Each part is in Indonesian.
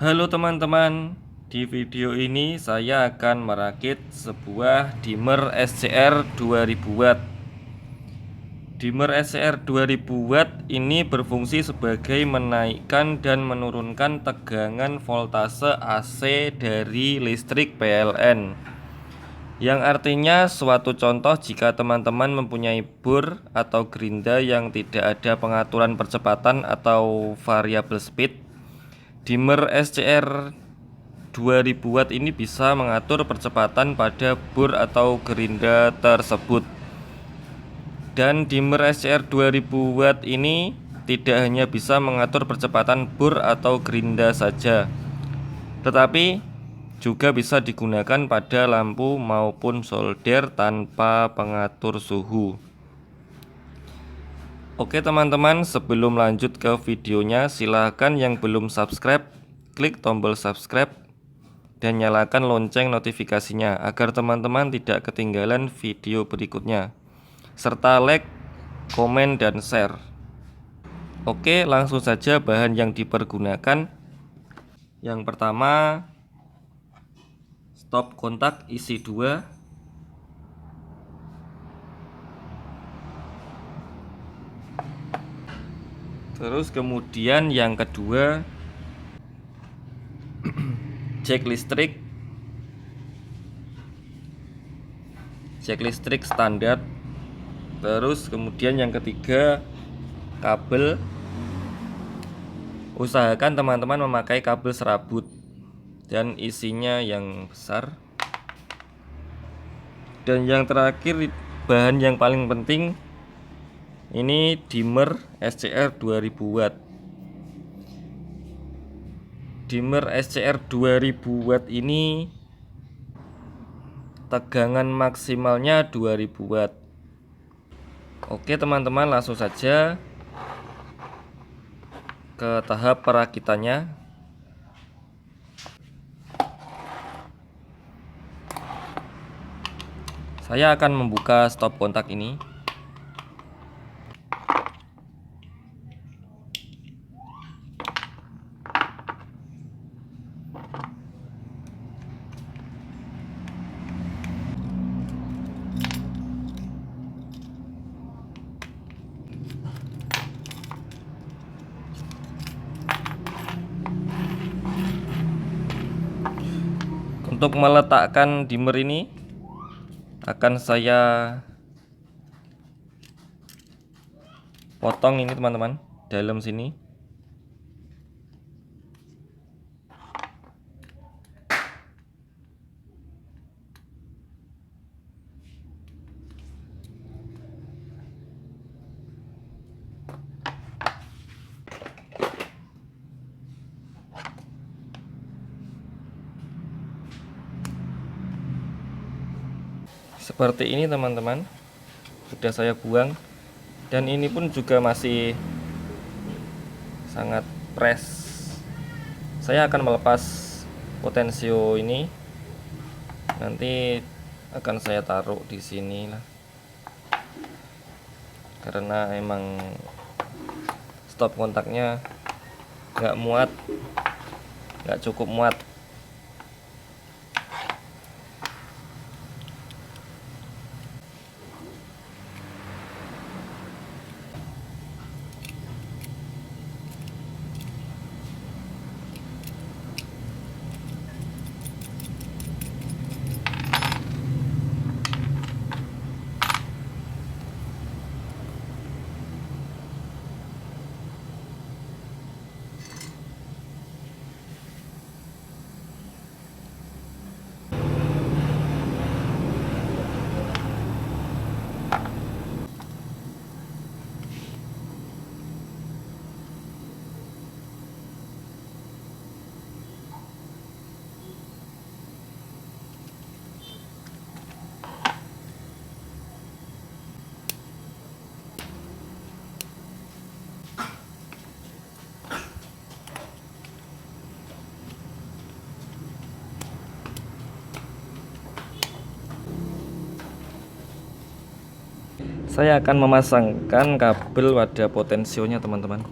Halo teman-teman, di video ini saya akan merakit sebuah dimmer SCR 2000 watt. Dimmer SCR 2000 watt ini berfungsi sebagai menaikkan dan menurunkan tegangan voltase AC dari listrik PLN. Yang artinya suatu contoh jika teman-teman mempunyai bor atau gerinda yang tidak ada pengaturan percepatan atau variabel speed, dimmer SCR 2000 watt ini bisa mengatur percepatan pada bor atau gerinda tersebut. Dan dimmer SCR 2000 watt ini tidak hanya bisa mengatur percepatan bor atau gerinda saja, tetapi juga bisa digunakan pada lampu maupun solder tanpa pengatur suhu. Oke teman-teman, sebelum lanjut ke videonya, silahkan yang belum subscribe, klik tombol subscribe dan nyalakan lonceng notifikasinya agar teman-teman tidak ketinggalan video berikutnya, serta like, komen, dan share. Oke, langsung saja bahan yang dipergunakan. Yang pertama, stop kontak isi 2. Terus kemudian yang kedua, jack listrik standar. Terus kemudian yang ketiga, kabel. Usahakan teman-teman memakai kabel serabut dan isinya yang besar. Dan yang terakhir, bahan yang paling penting, ini dimmer SCR 2000 watt. Dimmer SCR 2000 watt ini tegangan maksimalnya 2000 watt. Oke teman-teman, langsung saja ke tahap perakitannya. Saya akan membuka stop kontak ini. Untuk meletakkan dimmer ini akan saya potong ini teman-teman, dalam sini. Seperti ini teman-teman, sudah saya buang, dan ini pun juga masih sangat fresh. Saya akan melepas potensio ini, nanti akan saya taruh di sini lah, karena emang stop kontaknya nggak cukup muat. Saya akan memasangkan kabel pada potensionya teman-teman.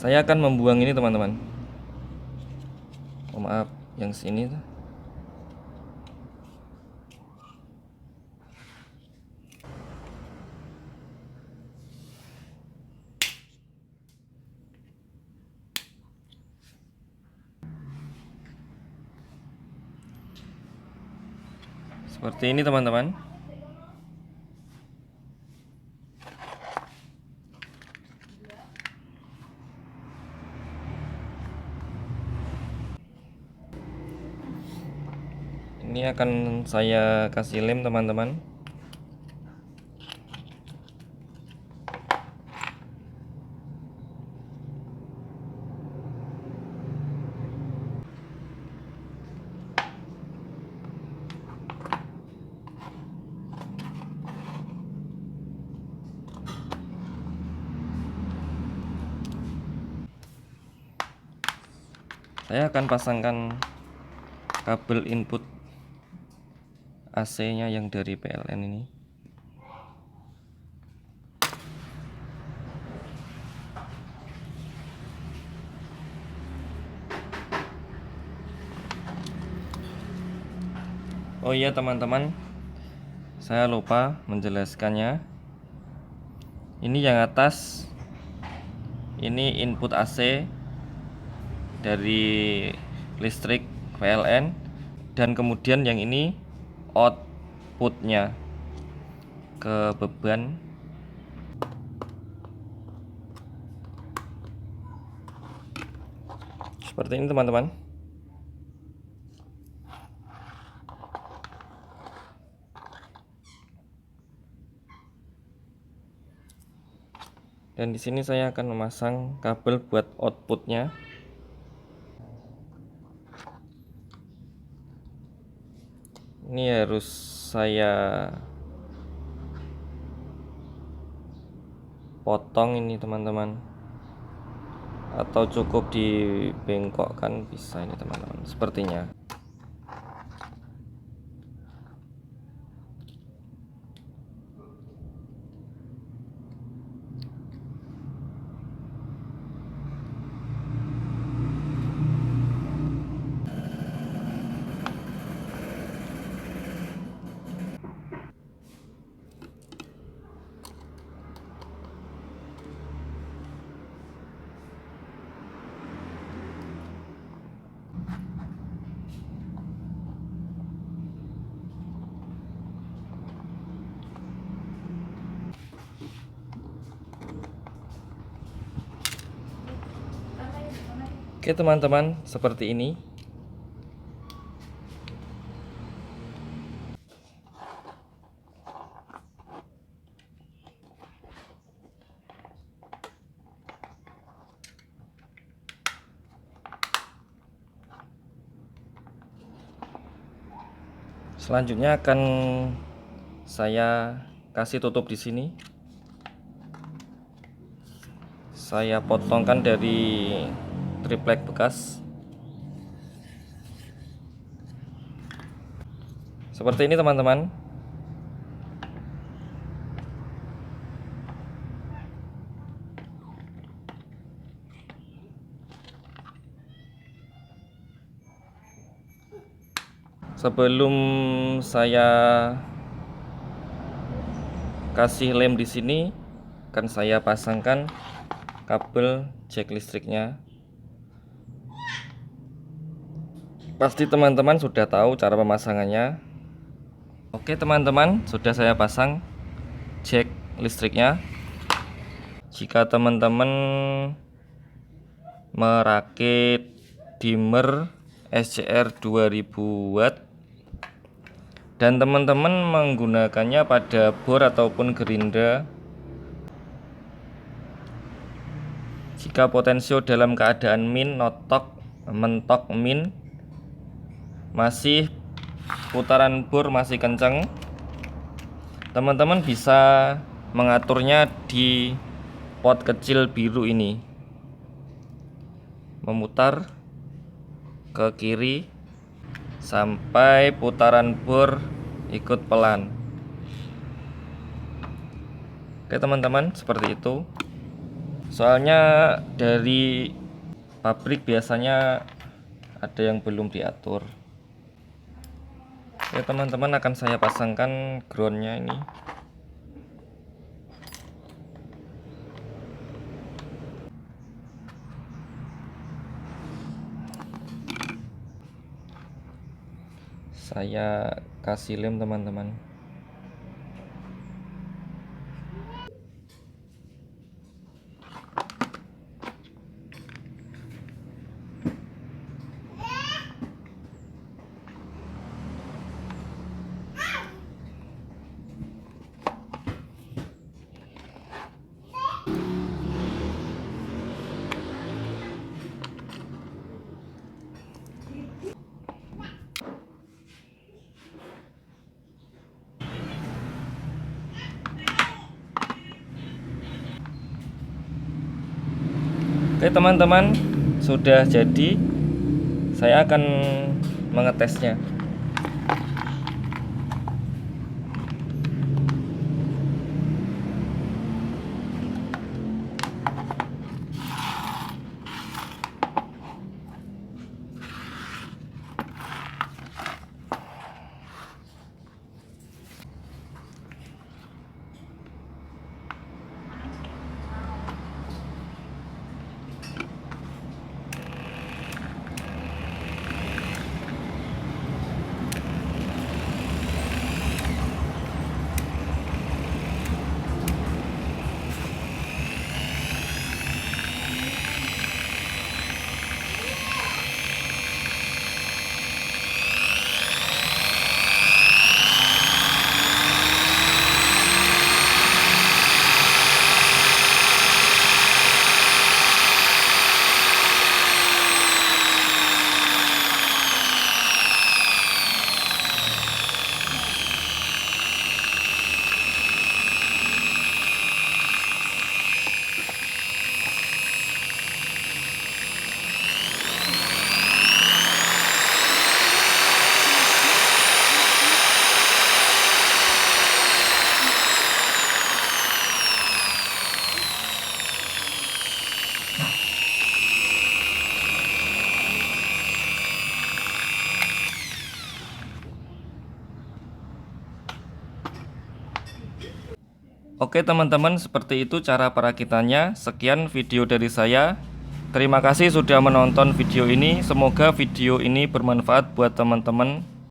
Saya akan membuang ini teman-teman. Oh, maaf, yang sini tuh. Seperti ini teman-teman. Ini akan saya kasih lem teman-teman. Saya akan pasangkan kabel input AC-nya yang dari PLN ini. Oh iya teman-teman, saya lupa menjelaskannya. Ini yang atas, ini input AC dari listrik PLN, dan kemudian yang ini outputnya ke beban. Seperti ini teman-teman. Dan di sini saya akan memasang kabel buat outputnya. Ini harus saya potong ini teman-teman, atau cukup dibengkokkan bisa ini teman-teman, sepertinya. Oke teman-teman, seperti ini. Selanjutnya akan saya kasih tutup di sini. Saya potongkan dari triplek bekas. Seperti ini teman-teman. Sebelum saya kasih lem di sini, akan saya pasangkan kabel jack listriknya. Pasti teman-teman sudah tahu cara pemasangannya. Oke teman-teman, sudah saya pasang jack listriknya. Jika teman-teman merakit dimmer SCR 2000 watt dan teman-teman menggunakannya pada bor ataupun gerinda, jika potensio dalam keadaan min, notok, mentok min, masih putaran bor masih kencang, teman-teman bisa mengaturnya di pot kecil biru ini, memutar ke kiri sampai putaran bor ikut pelan. Oke teman-teman, seperti itu. Soalnya dari pabrik biasanya ada yang belum diatur. Oke teman-teman, akan saya pasangkan groundnya ini. Saya kasih lem teman-teman. Oke teman-teman, sudah jadi. Saya akan mengetesnya. Oke teman-teman, seperti itu cara perakitannya. Sekian video dari saya. Terima kasih sudah menonton video ini. Semoga video ini bermanfaat buat teman-teman.